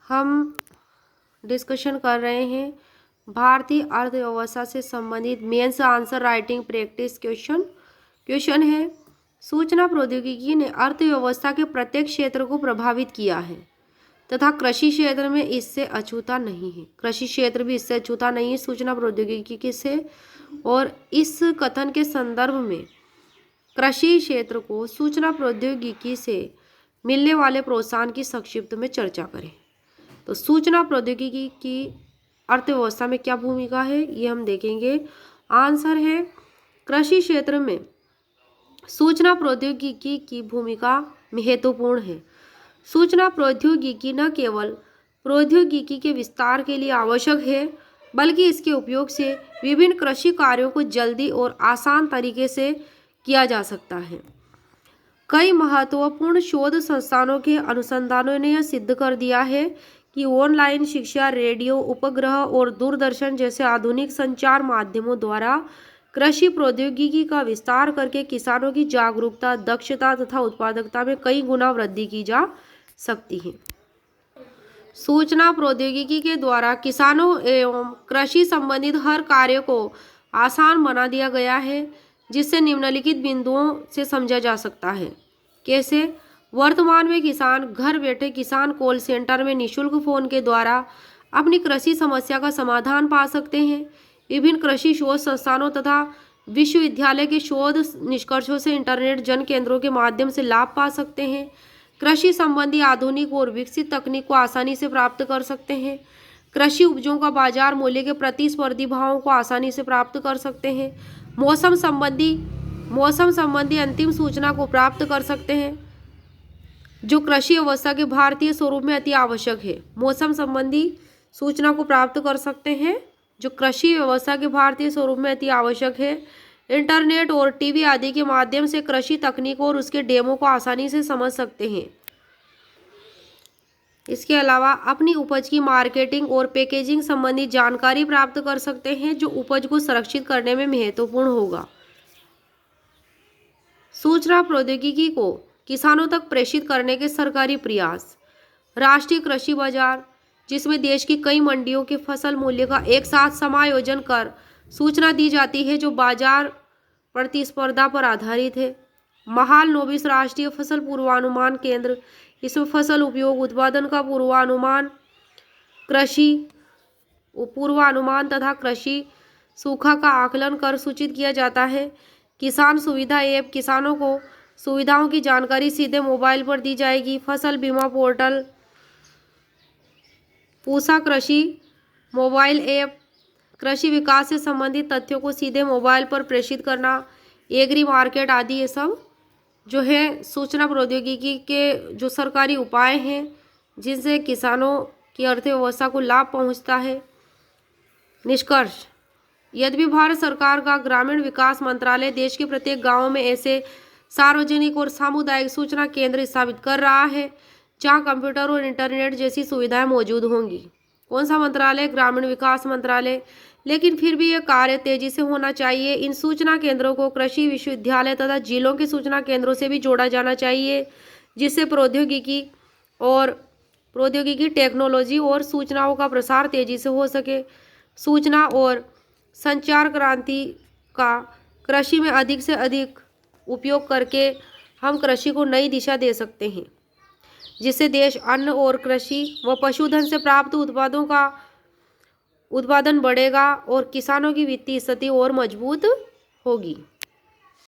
हम डिस्कशन कर रहे हैं भारतीय अर्थव्यवस्था से संबंधित mains answer writing practice question है। सूचना प्रौद्योगिकी ने अर्थव्यवस्था के प्रत्येक क्षेत्र को प्रभावित किया है तथा कृषि क्षेत्र में इससे अछूता नहीं है। कृषि क्षेत्र भी इससे अछूता नहीं है सूचना प्रौद्योगिकी से। और इस कथन के संदर्भ में कृषि क्षेत्र को सूचना प्रौद्योगिकी से मिलने वाले प्रोत्साहन की संक्षिप्त में चर्चा करें। तो सूचना प्रौद्योगिकी की अर्थव्यवस्था में क्या भूमिका है ये हम देखेंगे। आंसर है कृषि क्षेत्र में सूचना प्रौद्योगिकी की भूमिका महत्वपूर्ण है। सूचना प्रौद्योगिकी न केवल प्रौद्योगिकी के विस्तार के लिए आवश्यक है बल्कि इसके उपयोग से विभिन्न कृषि कार्यों को जल्दी और आसान तरीके से किया जा सकता है। कई महत्वपूर्ण शोध संस्थानों के अनुसंधानों ने यह सिद्ध कर दिया है कि ऑनलाइन शिक्षा, रेडियो, उपग्रह और दूरदर्शन जैसे आधुनिक संचार माध्यमों द्वारा कृषि प्रौद्योगिकी का विस्तार करके किसानों की जागरूकता, दक्षता तथा उत्पादकता में कई गुना वृद्धि की जा सकती है। सूचना प्रौद्योगिकी के द्वारा किसानों एवं कृषि संबंधित हर कार्य को आसान बना दिया गया है, जिससे निम्नलिखित बिंदुओं से समझा जा सकता है। कैसे? वर्तमान में किसान घर बैठे किसान कॉल सेंटर में निःशुल्क फोन के द्वारा अपनी कृषि समस्या का समाधान पा सकते हैं। विभिन्न कृषि शोध संस्थानों तथा विश्वविद्यालय के शोध निष्कर्षों से इंटरनेट जन केंद्रों के माध्यम से लाभ पा सकते हैं। कृषि संबंधी आधुनिक और विकसित तकनीक को आसानी से प्राप्त कर सकते हैं। कृषि उपजों का बाजार मूल्य के प्रतिस्पर्धी भावों को आसानी से प्राप्त कर सकते हैं। मौसम संबंधी अंतिम सूचना को प्राप्त कर सकते हैं, जो कृषि अवस्था के भारतीय स्वरूप में अति आवश्यक है। मौसम संबंधी सूचना को प्राप्त कर सकते हैं, जो कृषि व्यवस्था के भारतीय स्वरूप में अति आवश्यक है। इंटरनेट और टीवी आदि के माध्यम से कृषि तकनीक और उसके डेमो को आसानी से समझ सकते हैं। इसके अलावा अपनी उपज की मार्केटिंग और पैकेजिंग संबंधी जानकारी प्राप्त कर सकते हैं, जो उपज को सुरक्षित करने में महत्वपूर्ण होगा। सूचना प्रौद्योगिकी को किसानों तक प्रेषित करने के सरकारी प्रयास। राष्ट्रीय कृषि बाजार, जिसमें देश की कई मंडियों के फसल मूल्य का एक साथ समायोजन कर सूचना दी जाती है, जो बाजार प्रतिस्पर्धा पर आधारित है। महालनोबिस राष्ट्रीय फसल पूर्वानुमान केंद्र, इसमें फसल उपयोग, उत्पादन का पूर्वानुमान, कृषि पूर्वानुमान तथा कृषि सूखा का आकलन कर सूचित किया जाता है। किसान सुविधा ऐप, किसानों को सुविधाओं की जानकारी सीधे मोबाइल पर दी जाएगी। फसल बीमा पोर्टल, पूसा कृषि मोबाइल ऐप, कृषि विकास से संबंधित तथ्यों को सीधे मोबाइल पर प्रेषित करना, एग्री मार्केट आदि, ये सब जो है सूचना प्रौद्योगिकी के जो सरकारी उपाय हैं जिनसे किसानों की अर्थव्यवस्था को लाभ पहुंचता है। निष्कर्ष: यद्यपि भारत सरकार का ग्रामीण विकास मंत्रालय देश के प्रत्येक गांव में ऐसे सार्वजनिक और सामुदायिक सूचना केंद्र स्थापित कर रहा है जहां कंप्यूटर और इंटरनेट जैसी सुविधाएं मौजूद होंगी। कौन सा मंत्रालय? ग्रामीण विकास मंत्रालय। लेकिन फिर भी यह कार्य तेजी से होना चाहिए। इन सूचना केंद्रों को कृषि विश्वविद्यालय तथा जिलों के सूचना केंद्रों से भी जोड़ा जाना चाहिए, जिससे प्रौद्योगिकी टेक्नोलॉजी और सूचनाओं का प्रसार तेजी से हो सके। सूचना और संचार क्रांति का कृषि में अधिक से अधिक उपयोग करके हम कृषि को नई दिशा दे सकते हैं, जिससे देश अन्न और कृषि व पशुधन से प्राप्त उत्पादों का उत्पादन बढ़ेगा और किसानों की वित्तीय स्थिति और मजबूत होगी।